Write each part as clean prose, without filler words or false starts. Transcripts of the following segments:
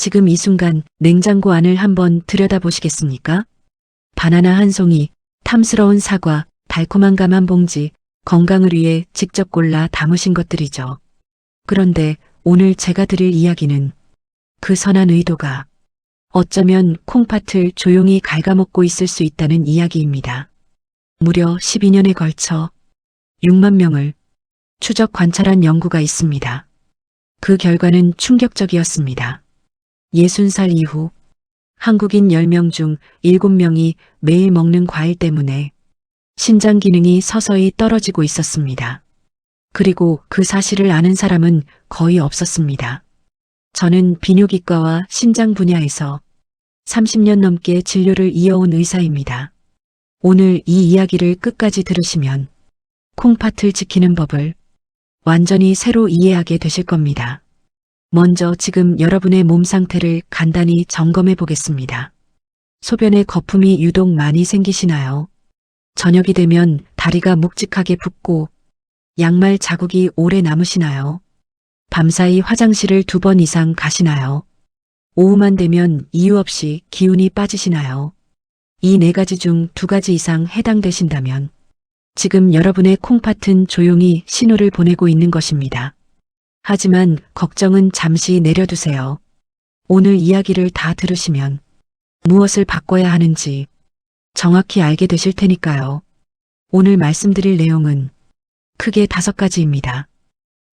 지금 이 순간 냉장고 안을 한번 들여다보시겠습니까? 바나나 한 송이, 탐스러운 사과, 달콤한 감 한 봉지, 건강을 위해 직접 골라 담으신 것들이죠. 그런데 오늘 제가 드릴 이야기는 그 선한 의도가 어쩌면 콩팥을 조용히 갉아먹고 있을 수 있다는 이야기입니다. 무려 12년에 걸쳐 6만 명을 추적 관찰한 연구가 있습니다. 그 결과는 충격적이었습니다. 60살 이후 한국인 10명 중 7명이 매일 먹는 과일 때문에 신장 기능이 서서히 떨어지고 있었습니다. 그리고 그 사실을 아는 사람은 거의 없었습니다. 저는 비뇨기과와 신장 분야에서 30년 넘게 진료를 이어온 의사입니다. 오늘 이 이야기를 끝까지 들으시면 콩팥을 지키는 법을 완전히 새로 이해하게 되실 겁니다. 먼저 지금 여러분의 몸 상태를 간단히 점검해 보겠습니다. 소변에 거품이 유독 많이 생기시나요? 저녁이 되면 다리가 묵직하게 붓고 양말 자국이 오래 남으시나요? 밤사이 화장실을 2번 이상 가시나요? 오후만 되면 이유 없이 기운이 빠지시나요? 이 4가지 중 2가지 이상 해당되신다면 지금 여러분의 콩팥은 조용히 신호를 보내고 있는 것입니다. 하지만 걱정은 잠시 내려두세요. 오늘 이야기를 다 들으시면 무엇을 바꿔야 하는지 정확히 알게 되실 테니까요. 오늘 말씀드릴 내용은 크게 5가지입니다.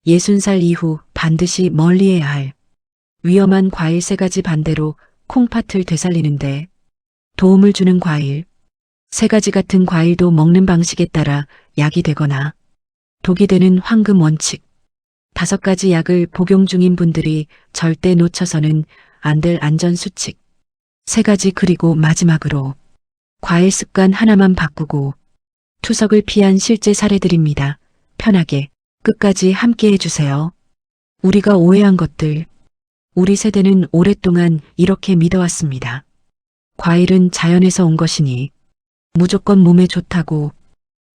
60살 이후 반드시 멀리해야 할 위험한 과일 3가지, 반대로 콩팥을 되살리는데 도움을 주는 과일 3가지. 같은 과일도 먹는 방식에 따라 약이 되거나 독이 되는 황금 원칙 5가지. 약을 복용 중인 분들이 절대 놓쳐서는 안 될 안전 수칙 3가지. 그리고 마지막으로 과일 습관 하나만 바꾸고 투석을 피한 실제 사례들입니다. 편하게 끝까지 함께 해주세요. 우리가 오해한 것들, 우리 세대는 오랫동안 이렇게 믿어왔습니다. 과일은 자연에서 온 것이니 무조건 몸에 좋다고,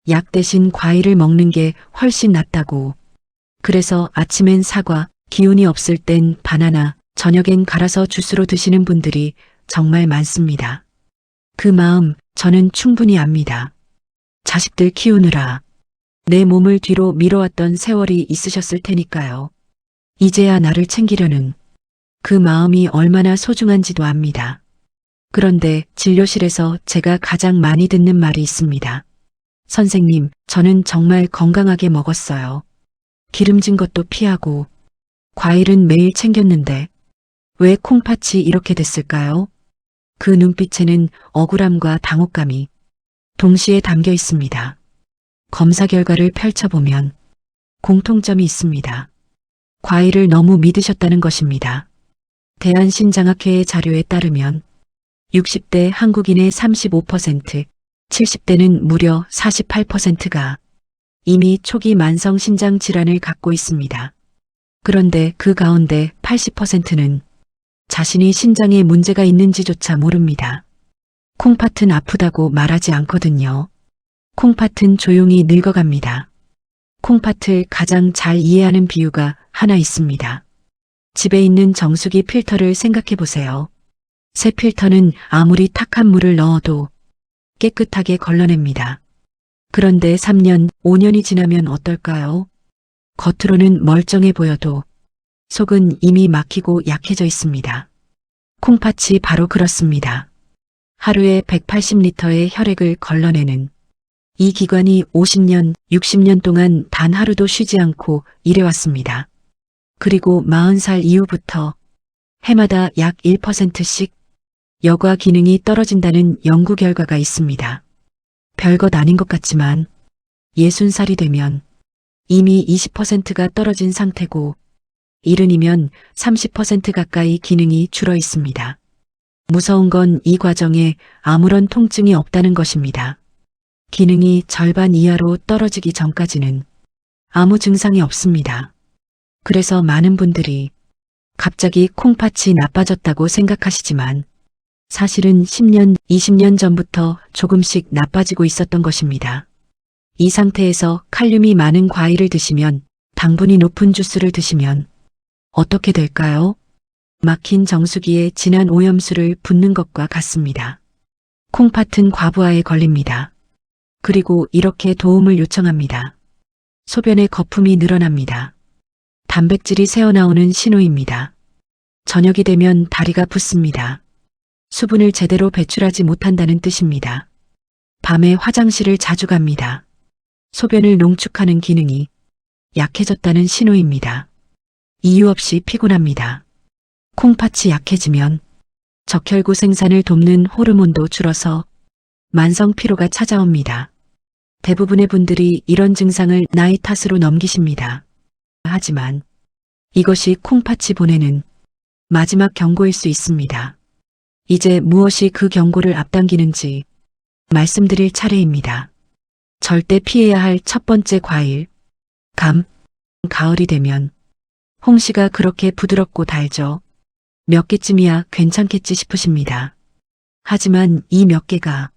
약 대신 과일을 먹는 게 훨씬 낫다고. 그래서 아침엔 사과, 기운이 없을 땐 바나나, 저녁엔 갈아서 주스로 드시는 분들이 정말 많습니다. 그 마음 저는 충분히 압니다. 자식들 키우느라 내 몸을 뒤로 미뤄왔던 세월이 있으셨을 테니까요. 이제야 나를 챙기려는 그 마음이 얼마나 소중한지도 압니다. 그런데 진료실에서 제가 가장 많이 듣는 말이 있습니다. 선생님, 저는 정말 건강하게 먹었어요. 기름진 것도 피하고 과일은 매일 챙겼는데 왜 콩팥이 이렇게 됐을까요? 그 눈빛에는 억울함과 당혹감이 동시에 담겨 있습니다. 검사 결과를 펼쳐보면 공통점이 있습니다. 과일을 너무 믿으셨다는 것입니다. 대한신장학회의 자료에 따르면 60대 한국인의 35%, 70대는 무려 48%가 이미 초기 만성 신장 질환을 갖고 있습니다. 그런데 그 가운데 80%는 자신이 신장에 문제가 있는지조차 모릅니다. 콩팥은 아프다고 말하지 않거든요. 콩팥은 조용히 늙어갑니다. 콩팥을 가장 잘 이해하는 비유가 하나 있습니다. 집에 있는 정수기 필터를 생각해 보세요. 새 필터는 아무리 탁한 물을 넣어도 깨끗하게 걸러냅니다. 그런데 3년, 5년이 지나면 어떨까요? 겉으로는 멀쩡해 보여도 속은 이미 막히고 약해져 있습니다. 콩팥이 바로 그렇습니다. 하루에 180리터의 혈액을 걸러내는 이 기관이 50년, 60년 동안 단 하루도 쉬지 않고 일해왔습니다. 그리고 40살 이후부터 해마다 약 1%씩 여과 기능이 떨어진다는 연구 결과가 있습니다. 별것 아닌 것 같지만 60살이 되면 이미 20%가 떨어진 상태고 70이면 30% 가까이 기능이 줄어 있습니다. 무서운 건 이 과정에 아무런 통증이 없다는 것입니다. 기능이 절반 이하로 떨어지기 전까지는 아무 증상이 없습니다. 그래서 많은 분들이 갑자기 콩팥이 나빠졌다고 생각하시지만 사실은 10년, 20년 전부터 조금씩 나빠지고 있었던 것입니다. 이 상태에서 칼륨이 많은 과일을 드시면, 당분이 높은 주스를 드시면 어떻게 될까요? 막힌 정수기에 진한 오염수를 붓는 것과 같습니다. 콩팥은 과부하에 걸립니다. 그리고 이렇게 도움을 요청합니다. 소변에 거품이 늘어납니다. 단백질이 새어나오는 신호입니다. 저녁이 되면 다리가 붓습니다. 수분을 제대로 배출하지 못한다는 뜻입니다. 밤에 화장실을 자주 갑니다. 소변을 농축하는 기능이 약해졌다는 신호입니다. 이유 없이 피곤합니다. 콩팥이 약해지면 적혈구 생산을 돕는 호르몬도 줄어서 만성 피로가 찾아옵니다. 대부분의 분들이 이런 증상을 나이 탓으로 넘기십니다. 하지만 이것이 콩팥이 보내는 마지막 경고일 수 있습니다. 이제 무엇이 그 경고를 앞당기는지 말씀드릴 차례입니다. 절대 피해야 할 첫 번째 과일, 감. 가을이 되면 홍시가 그렇게 부드럽고 달죠. 몇 개쯤이야 괜찮겠지 싶으십니다. 하지만 이 몇 개가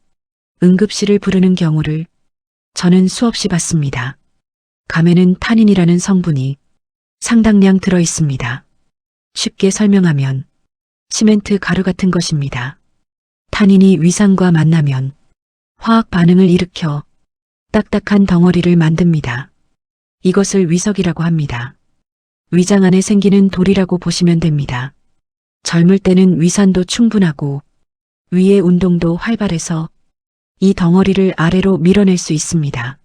응급실을 부르는 경우를 저는 수없이 봤습니다. 감에는 타닌이라는 성분이 상당량 들어 있습니다. 쉽게 설명하면 시멘트 가루 같은 것입니다. 타닌이 위산과 만나면 화학 반응을 일으켜 딱딱한 덩어리를 만듭니다. 이것을 위석이라고 합니다. 위장 안에 생기는 돌이라고 보시면 됩니다. 젊을 때는 위산도 충분하고 위의 운동도 활발해서 이 덩어리를 아래로 밀어낼 수 있습니다.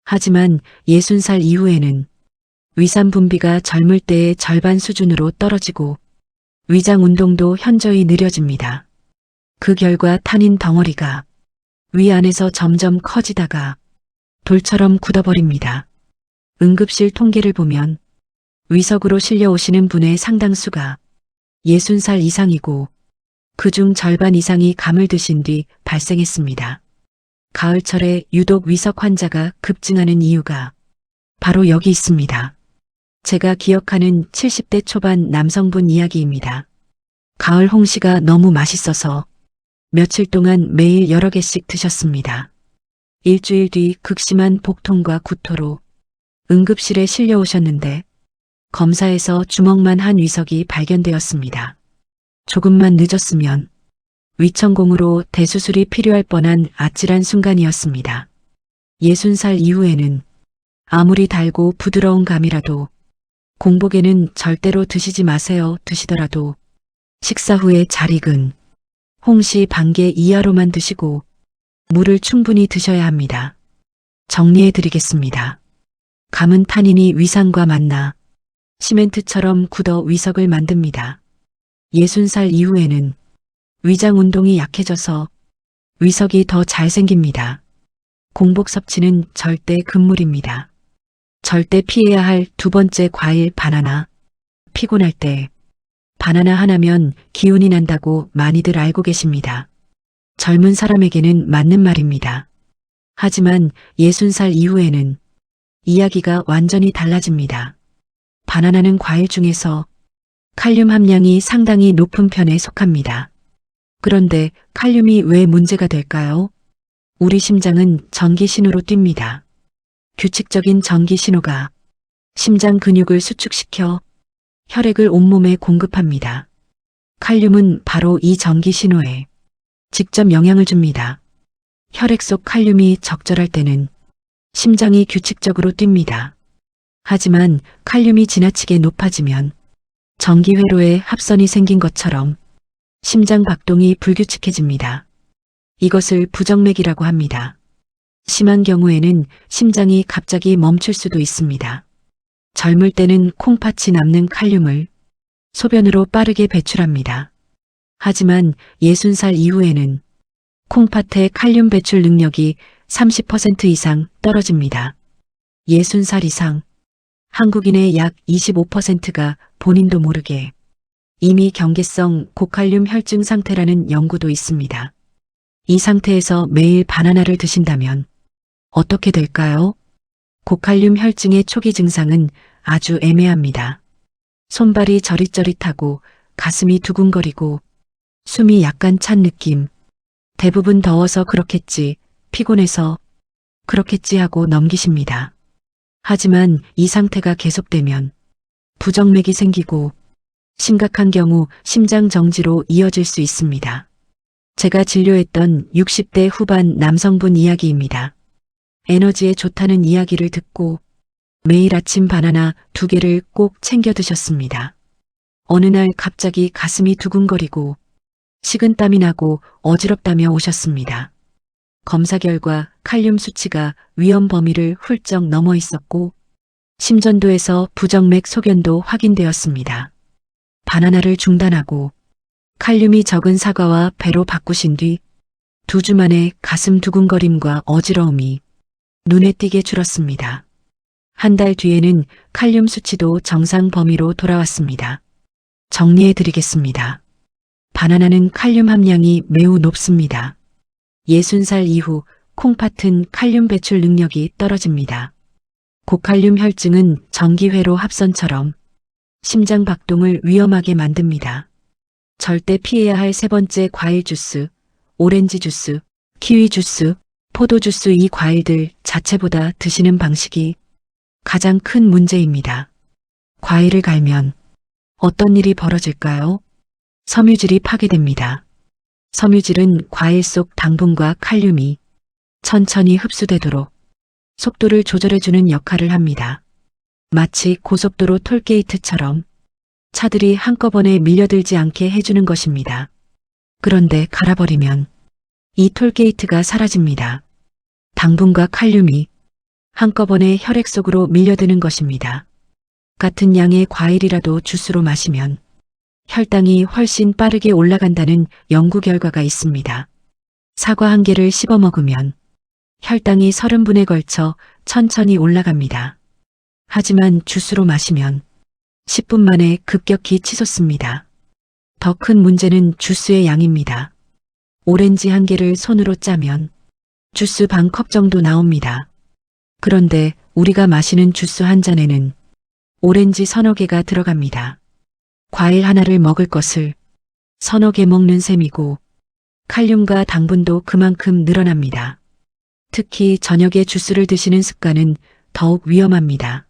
하지만 60살 이후에는 위산 분비가 젊을 때의 절반 수준으로 떨어지고 위장 운동도 현저히 느려집니다. 그 결과 타닌 덩어리가 위 안에서 점점 커지다가 돌처럼 굳어버립니다. 응급실 통계를 보면 위석으로 실려오시는 분의 상당수가 60살 이상이고 그중 절반 이상이 감을 드신 뒤 발생했습니다. 가을철에 유독 위석 환자가 급증하는 이유가 바로 여기 있습니다. 제가 기억하는 70대 초반 남성분 이야기입니다. 가을 홍시가 너무 맛있어서 며칠 동안 매일 여러 개씩 드셨습니다. 일주일 뒤 극심한 복통과 구토로 응급실에 실려오셨는데 검사에서 주먹만 한 위석이 발견되었습니다. 조금만 늦었으면 위천공으로 대수술이 필요할 뻔한 아찔한 순간이었습니다. 60살 이후에는 아무리 달고 부드러운 감이라도 공복에는 절대로 드시지 마세요. 드시더라도 식사 후에 잘 익은 홍시 반개 이하로만 드시고 물을 충분히 드셔야 합니다. 정리해 드리겠습니다. 감은 타닌이 위산과 만나 시멘트처럼 굳어 위석을 만듭니다. 60살 이후에는 위장 운동이 약해져서 위석이 더 잘 생깁니다. 공복 섭취는 절대 금물입니다. 절대 피해야 할 두 번째 과일 바나나. 피곤할 때 바나나 하나면 기운이 난다고 많이들 알고 계십니다. 젊은 사람에게는 맞는 말입니다. 하지만 60살 이후에는 이야기가 완전히 달라집니다. 바나나는 과일 중에서 칼륨 함량이 상당히 높은 편에 속합니다. 그런데 칼륨이 왜 문제가 될까요? 우리 심장은 전기 신호로 뜁니다. 규칙적인 전기 신호가 심장 근육을 수축시켜 혈액을 온몸에 공급합니다. 칼륨은 바로 이 전기 신호에 직접 영향을 줍니다. 혈액 속 칼륨이 적절할 때는 심장이 규칙적으로 뜁니다. 하지만 칼륨이 지나치게 높아지면 전기회로에 합선이 생긴 것처럼 심장 박동이 불규칙해집니다. 이것을 부정맥이라고 합니다. 심한 경우에는 심장이 갑자기 멈출 수도 있습니다. 젊을 때는 콩팥이 남는 칼륨을 소변으로 빠르게 배출합니다. 하지만 60살 이후에는 콩팥의 칼륨 배출 능력이 30% 이상 떨어집니다. 60살 이상, 한국인의 약 25%가 본인도 모르게 이미 경계성 고칼륨 혈증 상태라는 연구도 있습니다. 이 상태에서 매일 바나나를 드신다면 어떻게 될까요? 고칼륨 혈증의 초기 증상은 아주 애매합니다. 손발이 저릿저릿하고 가슴이 두근거리고 숨이 약간 찬 느낌. 대부분 더워서 그렇겠지, 피곤해서 그렇겠지 하고 넘기십니다. 하지만 이 상태가 계속되면 부정맥이 생기고 심각한 경우 심장 정지로 이어질 수 있습니다. 제가 진료했던 60대 후반 남성분 이야기입니다. 에너지에 좋다는 이야기를 듣고 매일 아침 바나나 2개를 꼭 챙겨 드셨습니다. 어느 날 갑자기 가슴이 두근거리고 식은땀이 나고 어지럽다며 오셨습니다. 검사 결과 칼륨 수치가 위험 범위를 훌쩍 넘어 있었고 심전도에서 부정맥 소견도 확인되었습니다. 바나나를 중단하고 칼륨이 적은 사과와 배로 바꾸신 뒤 2주 만에 가슴 두근거림과 어지러움이 눈에 띄게 줄었습니다. 한 달 뒤에는 칼륨 수치도 정상 범위로 돌아왔습니다. 정리해 드리겠습니다. 바나나는 칼륨 함량이 매우 높습니다. 60살 이후 콩팥은 칼륨 배출 능력이 떨어집니다. 고칼륨 혈증은 전기회로 합선처럼 심장 박동을 위험하게 만듭니다. 절대 피해야 할 세 번째 과일 주스, 오렌지 주스, 키위 주스, 포도 주스 이 과일들 자체보다 드시는 방식이 가장 큰 문제입니다. 과일을 갈면 어떤 일이 벌어질까요? 섬유질이 파괴됩니다. 섬유질은 과일 속 당분과 칼륨이 천천히 흡수되도록 속도를 조절해주는 역할을 합니다. 마치 고속도로 톨게이트처럼 차들이 한꺼번에 밀려들지 않게 해주는 것입니다. 그런데 갈아버리면 이 톨게이트가 사라집니다. 당분과 칼륨이 한꺼번에 혈액 속으로 밀려드는 것입니다. 같은 양의 과일이라도 주스로 마시면 혈당이 훨씬 빠르게 올라간다는 연구 결과가 있습니다. 사과 1개를 씹어 먹으면 혈당이 30분에 걸쳐 천천히 올라갑니다. 하지만 주스로 마시면 10분 만에 급격히 치솟습니다. 더 큰 문제는 주스의 양입니다. 오렌지 1개를 손으로 짜면 주스 반 컵 정도 나옵니다. 그런데 우리가 마시는 주스 한 잔에는 오렌지 서너 개가 들어갑니다. 과일 하나를 먹을 것을 서너 개 먹는 셈이고 칼륨과 당분도 그만큼 늘어납니다. 특히 저녁에 주스를 드시는 습관은 더욱 위험합니다.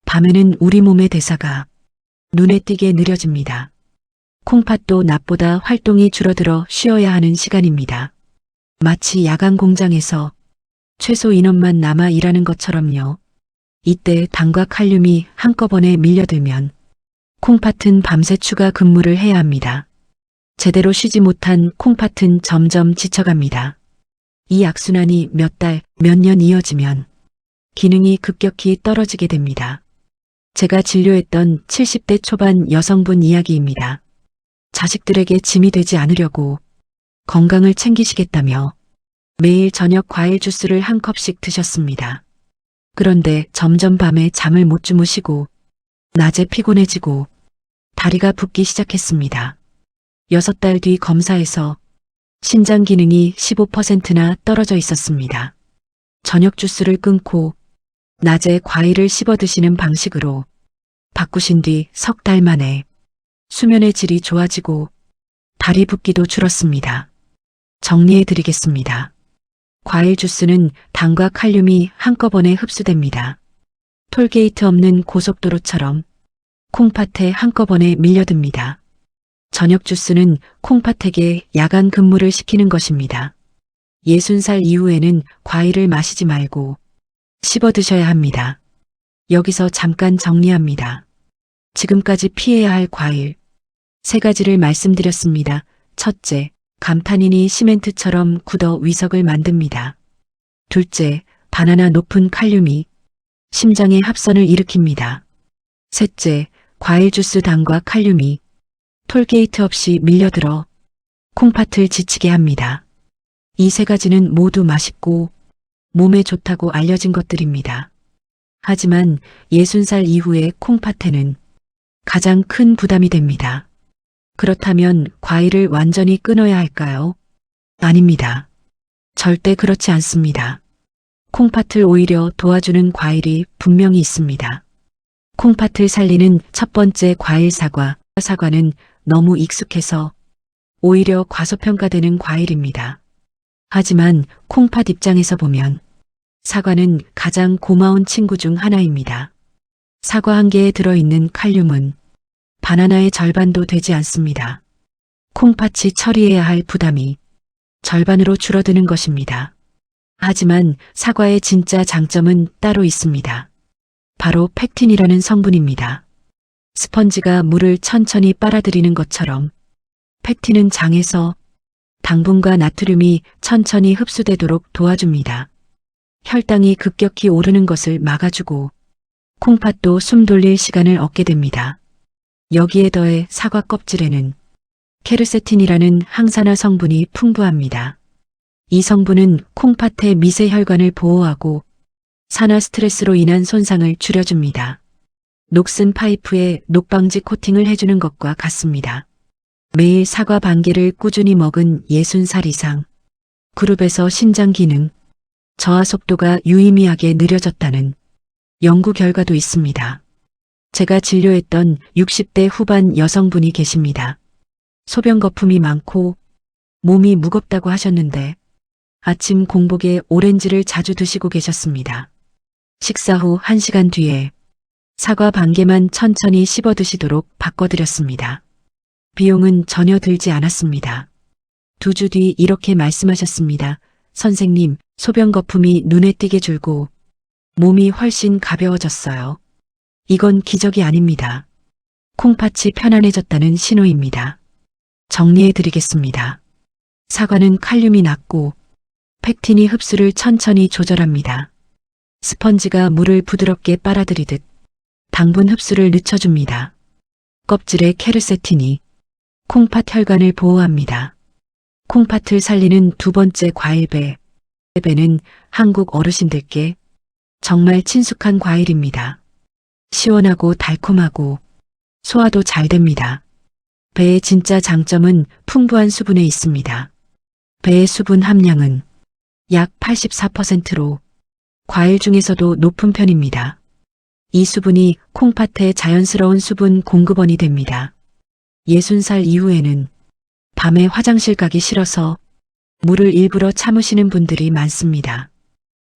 밤에는 우리 몸의 대사가 눈에 띄게 느려집니다. 콩팥도 낮보다 활동이 줄어들어 쉬어야 하는 시간입니다. 마치 야간 공장에서 최소 인원만 남아 일하는 것처럼요. 이때 당과 칼륨이 한꺼번에 밀려들면 콩팥은 밤새 추가 근무를 해야 합니다. 제대로 쉬지 못한 콩팥은 점점 지쳐갑니다. 이 악순환이 몇 달, 몇 년 이어지면 기능이 급격히 떨어지게 됩니다. 제가 진료했던 70대 초반 여성분 이야기입니다. 자식들에게 짐이 되지 않으려고 건강을 챙기시겠다며 매일 저녁 과일 주스를 1컵씩 드셨습니다. 그런데 점점 밤에 잠을 못 주무시고 낮에 피곤해지고 다리가 붓기 시작했습니다. 6달 뒤 검사에서 신장 기능이 15%나 떨어져 있었습니다. 저녁 주스를 끊고 낮에 과일을 씹어 드시는 방식으로 바꾸신 뒤 석 달 만에 수면의 질이 좋아지고 다리 붓기도 줄었습니다. 정리해 드리겠습니다. 과일 주스는 당과 칼륨이 한꺼번에 흡수됩니다. 톨게이트 없는 고속도로처럼 콩팥에 한꺼번에 밀려듭니다. 저녁 주스는 콩팥에게 야간 근무를 시키는 것입니다. 60살 이후에는 과일을 마시지 말고 씹어 드셔야 합니다. 여기서 잠깐 정리합니다. 지금까지 피해야 할 과일 3가지를 말씀드렸습니다. 첫째, 감타닌이 시멘트처럼 굳어 위석을 만듭니다. 둘째, 바나나 높은 칼륨이 심장의 합선을 일으킵니다. 셋째, 과일 주스 당과 칼륨이 톨게이트 없이 밀려들어 콩팥을 지치게 합니다. 이 3가지는 모두 맛있고 몸에 좋다고 알려진 것들입니다. 하지만 60살 이후의 콩팥에는 가장 큰 부담이 됩니다. 그렇다면 과일을 완전히 끊어야 할까요? 아닙니다. 절대 그렇지 않습니다. 콩팥을 오히려 도와주는 과일이 분명히 있습니다. 콩팥을 살리는 첫 번째 과일 사과. 사과는 너무 익숙해서 오히려 과소평가되는 과일입니다. 하지만 콩팥 입장에서 보면 사과는 가장 고마운 친구 중 하나입니다. 사과 1개에 들어있는 칼륨은 바나나의 절반도 되지 않습니다. 콩팥이 처리해야 할 부담이 절반으로 줄어드는 것입니다. 하지만 사과의 진짜 장점은 따로 있습니다. 바로 팩틴이라는 성분입니다. 스펀지가 물을 천천히 빨아들이는 것처럼 팩틴은 장에서 당분과 나트륨이 천천히 흡수되도록 도와줍니다. 혈당이 급격히 오르는 것을 막아주고 콩팥도 숨 돌릴 시간을 얻게 됩니다. 여기에 더해 사과 껍질에는 케르세틴이라는 항산화 성분이 풍부합니다. 이 성분은 콩팥의 미세 혈관을 보호하고 산화 스트레스로 인한 손상을 줄여줍니다. 녹슨 파이프에 녹방지 코팅을 해주는 것과 같습니다. 매일 사과 반 개를 꾸준히 먹은 60살 이상 그룹에서 신장 기능, 저하 속도가 유의미하게 느려졌다는 연구 결과도 있습니다. 제가 진료했던 60대 후반 여성분이 계십니다. 소변 거품이 많고 몸이 무겁다고 하셨는데 아침 공복에 오렌지를 자주 드시고 계셨습니다. 식사 후 1시간 뒤에 사과 반 개만 천천히 씹어 드시도록 바꿔드렸습니다. 비용은 전혀 들지 않았습니다. 2주 뒤 이렇게 말씀하셨습니다. 선생님, 소변 거품이 눈에 띄게 줄고 몸이 훨씬 가벼워졌어요. 이건 기적이 아닙니다. 콩팥이 편안해졌다는 신호입니다. 정리해 드리겠습니다. 사과는 칼륨이 낮고 팩틴이 흡수를 천천히 조절합니다. 스펀지가 물을 부드럽게 빨아들이듯 당분 흡수를 늦춰줍니다. 껍질의 케르세틴이 콩팥 혈관을 보호합니다. 콩팥을 살리는 두 번째 과일배. 배는 한국 어르신들께 정말 친숙한 과일입니다. 시원하고 달콤하고 소화도 잘 됩니다. 배의 진짜 장점은 풍부한 수분에 있습니다. 배의 수분 함량은 약 84%로 과일 중에서도 높은 편입니다. 이 수분이 콩팥의 자연스러운 수분 공급원이 됩니다. 60살 이후에는 밤에 화장실 가기 싫어서 물을 일부러 참으시는 분들이 많습니다.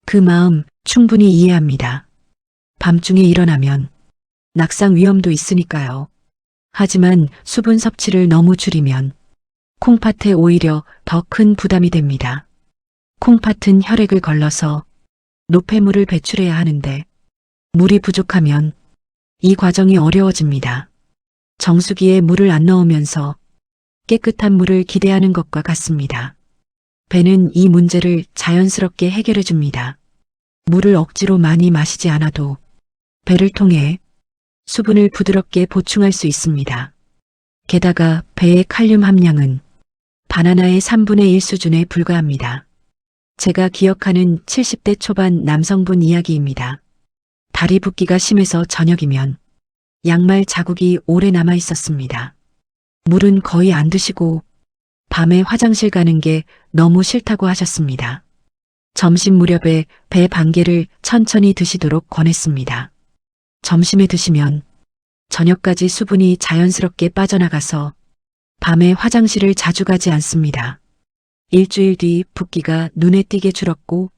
그 마음 충분히 이해합니다. 밤중에 일어나면 낙상 위험도 있으니까요. 하지만 수분 섭취를 너무 줄이면 콩팥에 오히려 더 큰 부담이 됩니다. 콩팥은 혈액을 걸러서 노폐물을 배출해야 하는데 물이 부족하면 이 과정이 어려워집니다. 정수기에 물을 안 넣으면서 깨끗한 물을 기대하는 것과 같습니다. 배는 이 문제를 자연스럽게 해결해 줍니다. 물을 억지로 많이 마시지 않아도 배를 통해 수분을 부드럽게 보충할 수 있습니다. 게다가 배의 칼륨 함량은 바나나의 3분의 1 수준에 불과합니다. 제가 기억하는 70대 초반 남성분 이야기입니다. 다리 붓기가 심해서 저녁이면 양말 자국이 오래 남아 있었습니다. 물은 거의 안 드시고 밤에 화장실 가는 게 너무 싫다고 하셨습니다. 점심 무렵에 배 반 개를 천천히 드시도록 권했습니다. 점심에 드시면 저녁까지 수분이 자연스럽게 빠져나가서 밤에 화장실을 자주 가지 않습니다. 일주일 뒤 붓기가 눈에 띄게 줄었고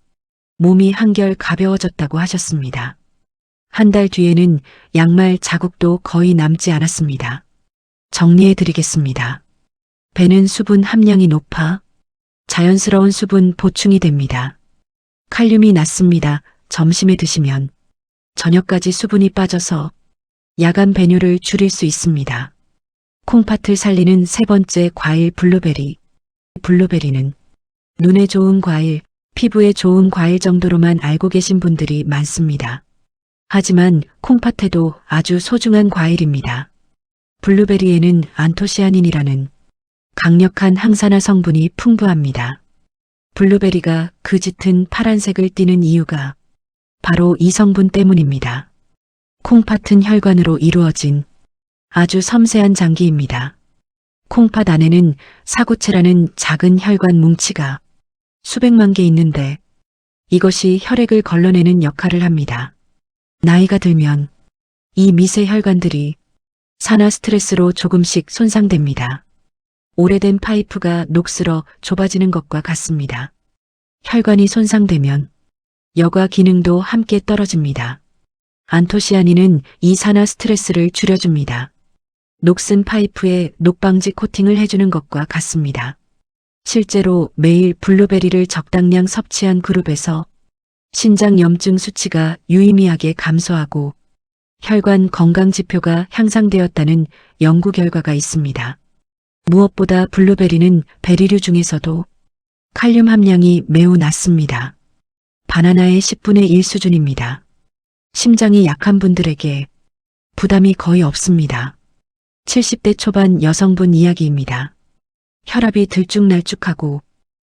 몸이 한결 가벼워졌다고 하셨습니다. 한 달 뒤에는 양말 자국도 거의 남지 않았습니다. 정리해 드리겠습니다. 배는 수분 함량이 높아 자연스러운 수분 보충이 됩니다. 칼륨이 낮습니다. 점심에 드시면 저녁까지 수분이 빠져서 야간 배뇨를 줄일 수 있습니다. 콩팥을 살리는 세 번째 과일 블루베리. 블루베리는 눈에 좋은 과일, 피부에 좋은 과일 정도로만 알고 계신 분들이 많습니다. 하지만 콩팥에도 아주 소중한 과일입니다. 블루베리에는 안토시아닌이라는 강력한 항산화 성분이 풍부합니다. 블루베리가 그 짙은 파란색을 띠는 이유가 바로 이 성분 때문입니다. 콩팥은 혈관으로 이루어진 아주 섬세한 장기입니다. 콩팥 안에는 사구체라는 작은 혈관 뭉치가 수백만 개 있는데 이것이 혈액을 걸러내는 역할을 합니다. 나이가 들면 이 미세 혈관들이 산화 스트레스로 조금씩 손상됩니다. 오래된 파이프가 녹슬어 좁아지는 것과 같습니다. 혈관이 손상되면 여과 기능도 함께 떨어집니다. 안토시아닌은 이 산화 스트레스를 줄여줍니다. 녹슨 파이프에 녹방지 코팅을 해주는 것과 같습니다. 실제로 매일 블루베리를 적당량 섭취한 그룹에서 신장염증 수치가 유의미하게 감소하고 혈관 건강 지표가 향상되었다는 연구 결과가 있습니다. 무엇보다 블루베리는 베리류 중에서도 칼륨 함량이 매우 낮습니다. 바나나의 10분의 1 수준입니다. 심장이 약한 분들에게 부담이 거의 없습니다. 70대 초반 여성분 이야기입니다. 혈압이 들쭉날쭉하고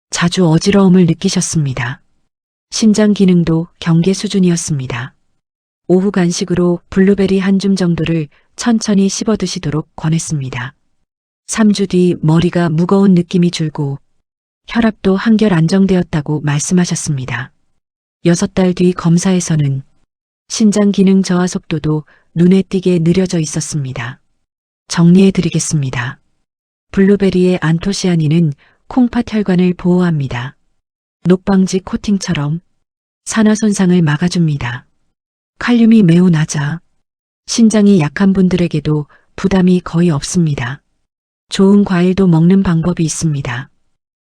자주 어지러움을 느끼셨습니다. 심장 기능도 경계 수준이었습니다. 오후 간식으로 블루베리 한 줌 정도를 천천히 씹어 드시도록 권했습니다. 3주 뒤 머리가 무거운 느낌이 줄고 혈압도 한결 안정되었다고 말씀하셨습니다. 6달 뒤 검사에서는 신장 기능 저하 속도도 눈에 띄게 느려져 있었습니다. 정리해 드리겠습니다. 블루베리의 안토시아닌은 콩팥 혈관을 보호합니다. 녹방지 코팅처럼 산화 손상을 막아줍니다. 칼륨이 매우 낮아 신장이 약한 분들에게도 부담이 거의 없습니다. 좋은 과일도 먹는 방법이 있습니다.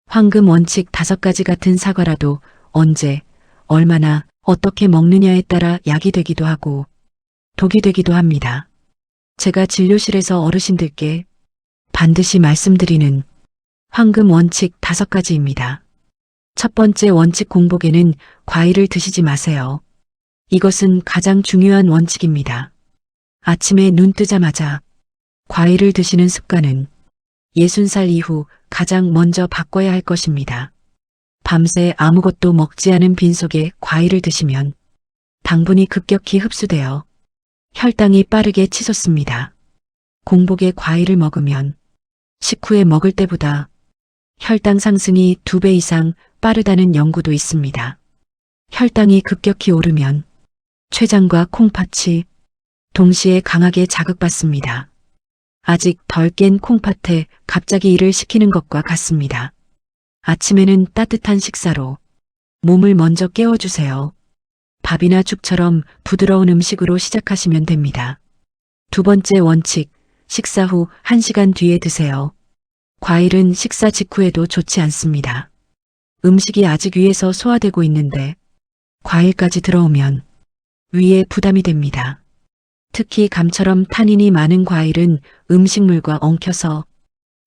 황금 원칙 5가지 같은 사과라도 언제, 얼마나, 어떻게 먹느냐에 따라 약이 되기도 하고 독이 되기도 합니다. 제가 진료실에서 어르신들께 반드시 말씀드리는 황금 원칙 5가지입니다. 첫 번째 원칙 공복에는 과일을 드시지 마세요. 이것은 가장 중요한 원칙입니다. 아침에 눈 뜨자마자 과일을 드시는 습관은 60살 이후 가장 먼저 바꿔야 할 것입니다. 밤새 아무것도 먹지 않은 빈속에 과일을 드시면 당분이 급격히 흡수되어 혈당이 빠르게 치솟습니다. 공복에 과일을 먹으면 식후에 먹을 때보다 혈당 상승이 2배 이상 빠르다는 연구도 있습니다. 혈당이 급격히 오르면 췌장과 콩팥이 동시에 강하게 자극받습니다. 아직 덜 깬 콩팥에 갑자기 일을 시키는 것과 같습니다. 아침에는 따뜻한 식사로 몸을 먼저 깨워주세요. 밥이나 죽처럼 부드러운 음식으로 시작하시면 됩니다. 두 번째 원칙, 식사 후 1시간 뒤에 드세요. 과일은 식사 직후에도 좋지 않습니다. 음식이 아직 위에서 소화되고 있는데 과일까지 들어오면 위에 부담이 됩니다. 특히 감처럼 타닌이 많은 과일은 음식물과 엉켜서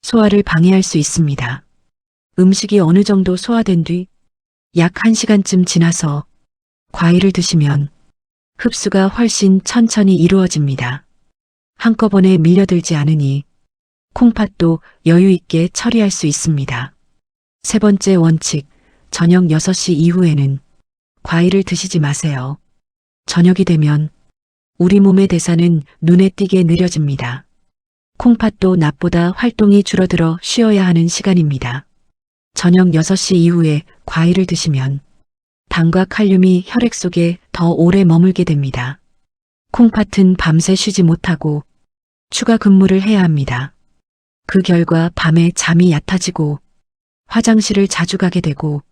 소화를 방해할 수 있습니다. 음식이 어느 정도 소화된 뒤 약 1시간쯤 지나서 과일을 드시면 흡수가 훨씬 천천히 이루어집니다. 한꺼번에 밀려들지 않으니 콩팥도 여유 있게 처리할 수 있습니다. 세 번째 원칙, 저녁 6시 이후에는 과일을 드시지 마세요. 저녁이 되면 우리 몸의 대사는 눈에 띄게 느려집니다. 콩팥도 낮보다 활동이 줄어들어 쉬어야 하는 시간입니다. 저녁 6시 이후에 과일을 드시면 당과 칼륨이 혈액 속에 더 오래 머물게 됩니다. 콩팥은 밤새 쉬지 못하고 추가 근무를 해야 합니다. 그 결과 밤에 잠이 얕아지고 화장실을 자주 가게 되고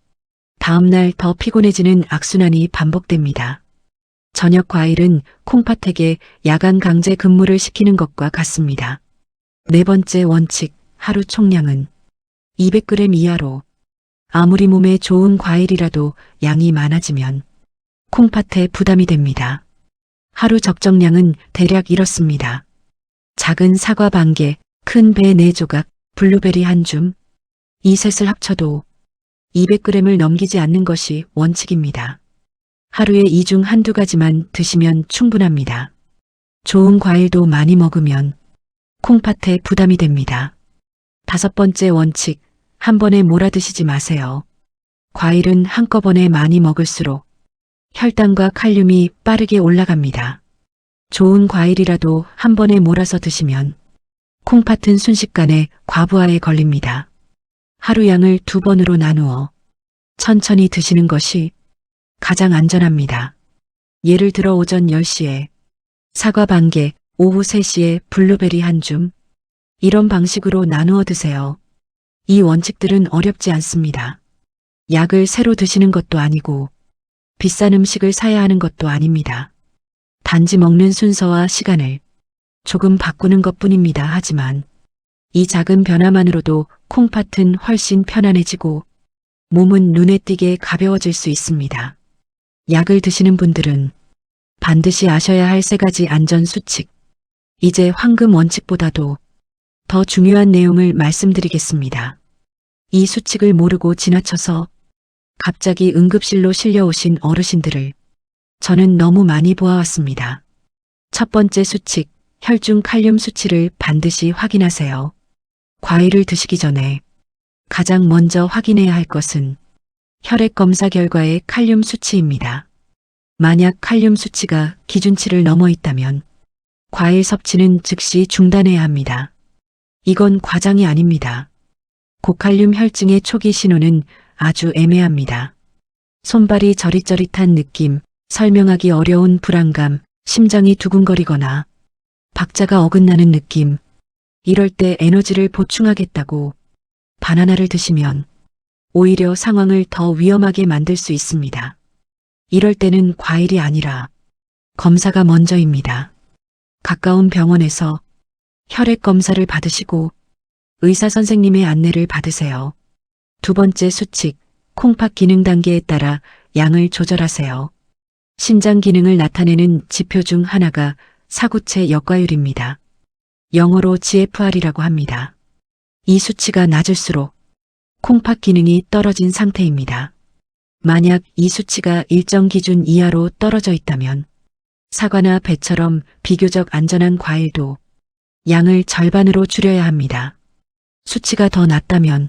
다음날 더 피곤해지는 악순환이 반복됩니다. 저녁 과일은 콩팥에게 야간 강제 근무를 시키는 것과 같습니다. 네 번째 원칙, 하루 총량은 200g 이하로 아무리 몸에 좋은 과일이라도 양이 많아지면 콩팥에 부담이 됩니다. 하루 적정량은 대략 이렇습니다. 작은 사과 반 개, 큰 배 4조각, 블루베리 한 줌, 이 셋을 합쳐도 200g을 넘기지 않는 것이 원칙입니다. 하루에 이 중 한두 가지만 드시면 충분합니다. 좋은 과일도 많이 먹으면 콩팥에 부담이 됩니다. 5번째 원칙, 한 번에 몰아드시지 마세요. 과일은 한꺼번에 많이 먹을수록 혈당과 칼륨이 빠르게 올라갑니다. 좋은 과일이라도 한 번에 몰아서 드시면 콩팥은 순식간에 과부하에 걸립니다. 하루 양을 2번으로 나누어 천천히 드시는 것이 가장 안전합니다. 예를 들어 오전 10시에 사과 반 개, 오후 3시에 블루베리 한 줌, 이런 방식으로 나누어 드세요. 이 원칙들은 어렵지 않습니다. 약을 새로 드시는 것도 아니고 비싼 음식을 사야 하는 것도 아닙니다. 단지 먹는 순서와 시간을 조금 바꾸는 것뿐입니다. 하지만 이 작은 변화만으로도 콩팥은 훨씬 편안해지고 몸은 눈에 띄게 가벼워질 수 있습니다. 약을 드시는 분들은 반드시 아셔야 할 3가지 안전 수칙. 이제 황금 원칙보다도 더 중요한 내용을 말씀드리겠습니다. 이 수칙을 모르고 지나쳐서 갑자기 응급실로 실려오신 어르신들을 저는 너무 많이 보아왔습니다. 첫 번째 수칙, 혈중 칼륨 수치를 반드시 확인하세요. 과일을 드시기 전에 가장 먼저 확인해야 할 것은 혈액 검사 결과의 칼륨 수치입니다. 만약 칼륨 수치가 기준치를 넘어 있다면 과일 섭취는 즉시 중단해야 합니다. 이건 과장이 아닙니다. 고칼륨 혈증의 초기 신호는 아주 애매합니다. 손발이 저릿저릿한 느낌, 설명하기 어려운 불안감, 심장이 두근거리거나 박자가 어긋나는 느낌. 이럴 때 에너지를 보충하겠다고 바나나를 드시면 오히려 상황을 더 위험하게 만들 수 있습니다. 이럴 때는 과일이 아니라 검사가 먼저입니다. 가까운 병원에서 혈액 검사를 받으시고 의사 선생님의 안내를 받으세요. 두 번째 수칙, 콩팥 기능 단계에 따라 양을 조절하세요. 신장 기능을 나타내는 지표 중 하나가 사구체 역과율입니다. 영어로 GFR이라고 합니다. 이 수치가 낮을수록 콩팥 기능이 떨어진 상태입니다. 만약 이 수치가 일정 기준 이하로 떨어져 있다면 사과나 배처럼 비교적 안전한 과일도 양을 절반으로 줄여야 합니다. 수치가 더 낮다면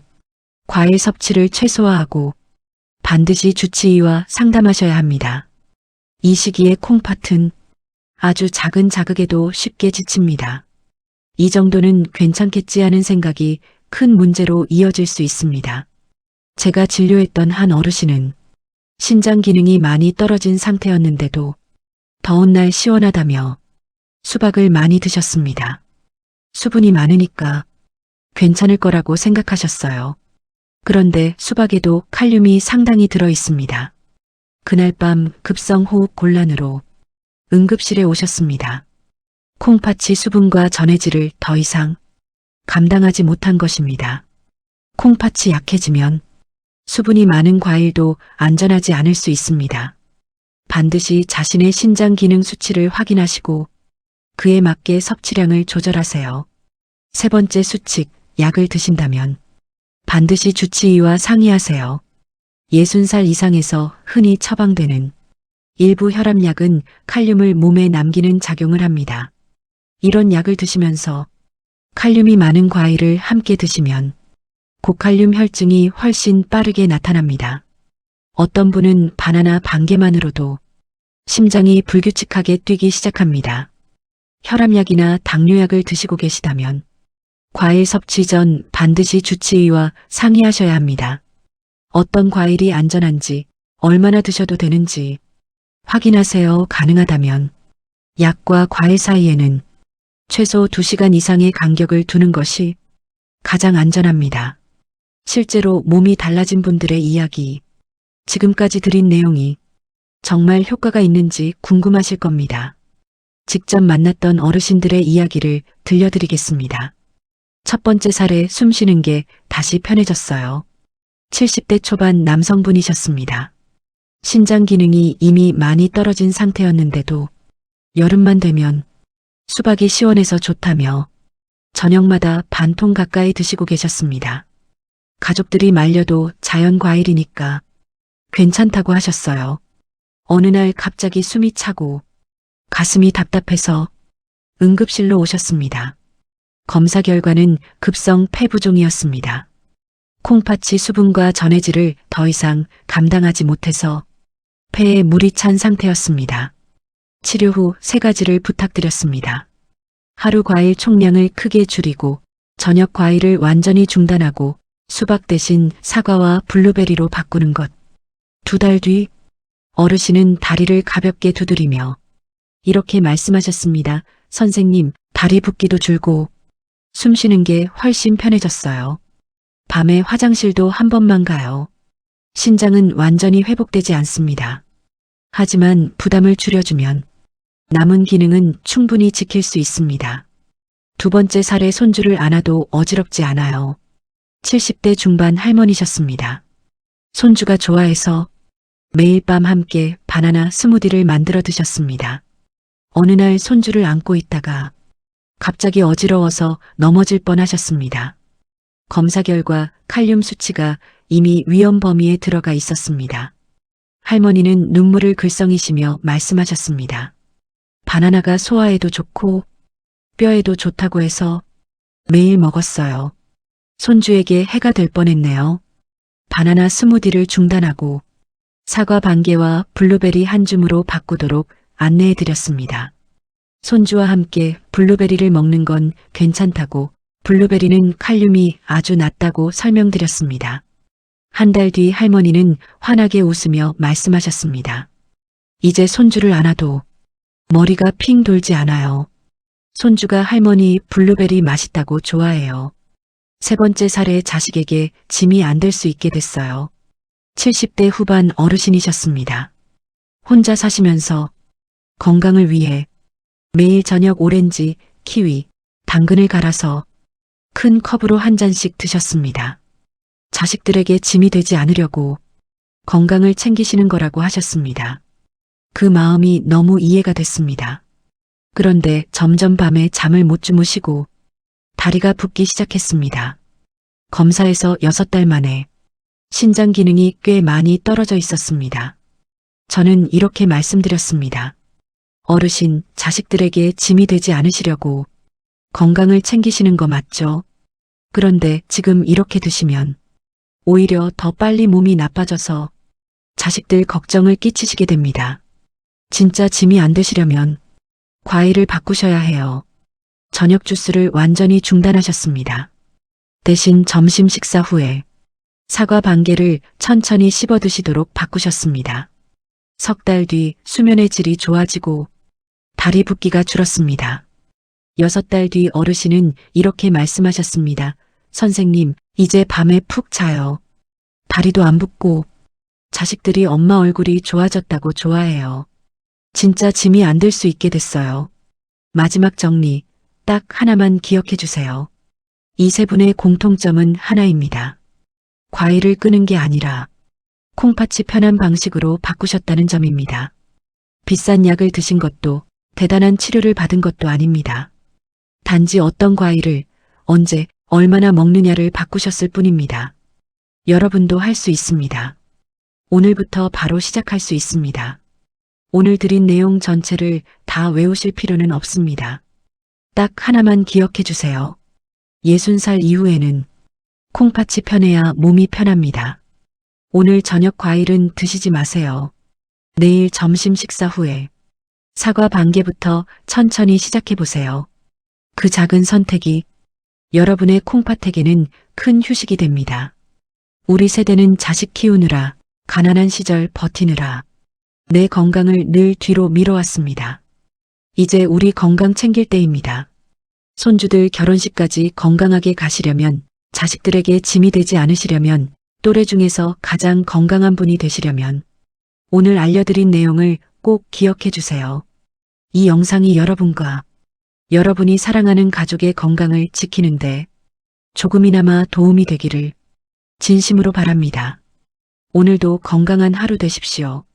과일 섭취를 최소화하고 반드시 주치의와 상담하셔야 합니다. 이 시기에 콩팥은 아주 작은 자극에도 쉽게 지칩니다. 이 정도는 괜찮겠지 하는 생각이 큰 문제로 이어질 수 있습니다. 제가 진료했던 한 어르신은 신장 기능이 많이 떨어진 상태였는데도 더운 날 시원하다며 수박을 많이 드셨습니다. 수분이 많으니까 괜찮을 거라고 생각하셨어요. 그런데 수박에도 칼륨이 상당히 들어 있습니다. 그날 밤 급성 호흡 곤란으로 응급실에 오셨습니다. 콩팥이 수분과 전해질을 더 이상 감당하지 못한 것입니다. 콩팥이 약해지면 수분이 많은 과일도 안전하지 않을 수 있습니다. 반드시 자신의 신장 기능 수치를 확인하시고 그에 맞게 섭취량을 조절하세요. 세 번째 수칙, 약을 드신다면 반드시 주치의와 상의하세요. 60살 이상에서 흔히 처방되는 일부 혈압약은 칼륨을 몸에 남기는 작용을 합니다. 이런 약을 드시면서 칼륨이 많은 과일을 함께 드시면 고칼륨 혈증이 훨씬 빠르게 나타납니다. 어떤 분은 바나나 반 개만으로도 심장이 불규칙하게 뛰기 시작합니다. 혈압약이나 당뇨약을 드시고 계시다면 과일 섭취 전 반드시 주치의와 상의하셔야 합니다. 어떤 과일이 안전한지, 얼마나 드셔도 되는지 확인하세요. 가능하다면 약과 과일 사이에는 최소 2시간 이상의 간격을 두는 것이 가장 안전합니다. 실제로 몸이 달라진 분들의 이야기, 지금까지 드린 내용이 정말 효과가 있는지 궁금하실 겁니다. 직접 만났던 어르신들의 이야기를 들려드리겠습니다. 첫 번째 사례, 숨 쉬는 게 다시 편해졌어요. 70대 초반 남성분이셨습니다. 신장 기능이 이미 많이 떨어진 상태였는데도 여름만 되면 수박이 시원해서 좋다며 저녁마다 반 통 가까이 드시고 계셨습니다. 가족들이 말려도 자연 과일이니까 괜찮다고 하셨어요. 어느 날 갑자기 숨이 차고 가슴이 답답해서 응급실로 오셨습니다. 검사 결과는 급성 폐부종이었습니다. 콩팥이 수분과 전해질을 더 이상 감당하지 못해서 폐에 물이 찬 상태였습니다. 치료 후 3가지를 부탁드렸습니다. 하루 과일 총량을 크게 줄이고 저녁 과일을 완전히 중단하고 수박 대신 사과와 블루베리로 바꾸는 것. 2달 뒤 어르신은 다리를 가볍게 두드리며 이렇게 말씀하셨습니다. 선생님, 다리 붓기도 줄고 숨 쉬는 게 훨씬 편해졌어요. 밤에 화장실도 한 번만 가요. 신장은 완전히 회복되지 않습니다. 하지만 부담을 줄여주면 남은 기능은 충분히 지킬 수 있습니다. 두 번째 살에 손주를 안아도 어지럽지 않아요. 70대 중반 할머니셨습니다. 손주가 좋아해서 매일 밤 함께 바나나 스무디를 만들어 드셨습니다. 어느 날 손주를 안고 있다가 갑자기 어지러워서 넘어질 뻔하셨습니다. 검사 결과 칼륨 수치가 이미 위험 범위에 들어가 있었습니다. 할머니는 눈물을 글썽이시며 말씀하셨습니다. 바나나가 소화에도 좋고 뼈에도 좋다고 해서 매일 먹었어요. 손주에게 해가 될 뻔했네요. 바나나 스무디를 중단하고 사과 반 개와 블루베리 한 줌으로 바꾸도록 안내해 드렸습니다. 손주와 함께 블루베리를 먹는 건 괜찮다고 블루베리는 칼륨이 아주 낮다고 설명드렸습니다. 한 달 뒤 할머니는 환하게 웃으며 말씀하셨습니다. 이제 손주를 안아도 머리가 핑 돌지 않아요. 손주가 할머니 블루베리 맛있다고 좋아해요. 세 번째 살에 자식에게 짐이 안 될 수 있게 됐어요. 70대 후반 어르신이셨습니다. 혼자 사시면서 건강을 위해 매일 저녁 오렌지, 키위, 당근을 갈아서 큰 컵으로 한 잔씩 드셨습니다. 자식들에게 짐이 되지 않으려고 건강을 챙기시는 거라고 하셨습니다. 그 마음이 너무 이해가 됐습니다. 그런데 점점 밤에 잠을 못 주무시고 다리가 붓기 시작했습니다. 검사에서 6달 만에 신장 기능이 꽤 많이 떨어져 있었습니다. 저는 이렇게 말씀드렸습니다. 어르신, 자식들에게 짐이 되지 않으시려고 건강을 챙기시는 거 맞죠? 그런데 지금 이렇게 드시면 오히려 더 빨리 몸이 나빠져서 자식들 걱정을 끼치시게 됩니다. 진짜 짐이 안 되시려면 과일을 바꾸셔야 해요. 저녁 주스를 완전히 중단하셨습니다. 대신 점심 식사 후에 사과 반 개를 천천히 씹어 드시도록 바꾸셨습니다. 석 달 뒤 수면의 질이 좋아지고 다리 붓기가 줄었습니다. 6달 뒤 어르신은 이렇게 말씀하셨습니다. 선생님, 이제 밤에 푹 자요. 다리도 안 붓고 자식들이 엄마 얼굴이 좋아졌다고 좋아해요. 진짜 짐이 안 될 수 있게 됐어요. 마지막 정리, 딱 하나만 기억해 주세요. 이 세 분의 공통점은 하나입니다. 과일을 끄는 게 아니라 콩팥이 편한 방식으로 바꾸셨다는 점입니다. 비싼 약을 드신 것도 대단한 치료를 받은 것도 아닙니다. 단지 어떤 과일을 언제 얼마나 먹느냐를 바꾸셨을 뿐입니다. 여러분도 할 수 있습니다. 오늘부터 바로 시작할 수 있습니다. 오늘 드린 내용 전체를 다 외우실 필요는 없습니다. 딱 하나만 기억해 주세요. 60살 이후에는 콩팥이 편해야 몸이 편합니다. 오늘 저녁 과일은 드시지 마세요. 내일 점심 식사 후에 사과 반 개부터 천천히 시작해 보세요. 그 작은 선택이 여러분의 콩팥에게는 큰 휴식이 됩니다. 우리 세대는 자식 키우느라, 가난한 시절 버티느라 내 건강을 늘 뒤로 미뤄왔습니다. 이제 우리 건강 챙길 때입니다. 손주들 결혼식까지 건강하게 가시려면, 자식들에게 짐이 되지 않으시려면, 또래 중에서 가장 건강한 분이 되시려면 오늘 알려드린 내용을 꼭 기억해 주세요. 이 영상이 여러분과 여러분이 사랑하는 가족의 건강을 지키는데 조금이나마 도움이 되기를 진심으로 바랍니다. 오늘도 건강한 하루 되십시오.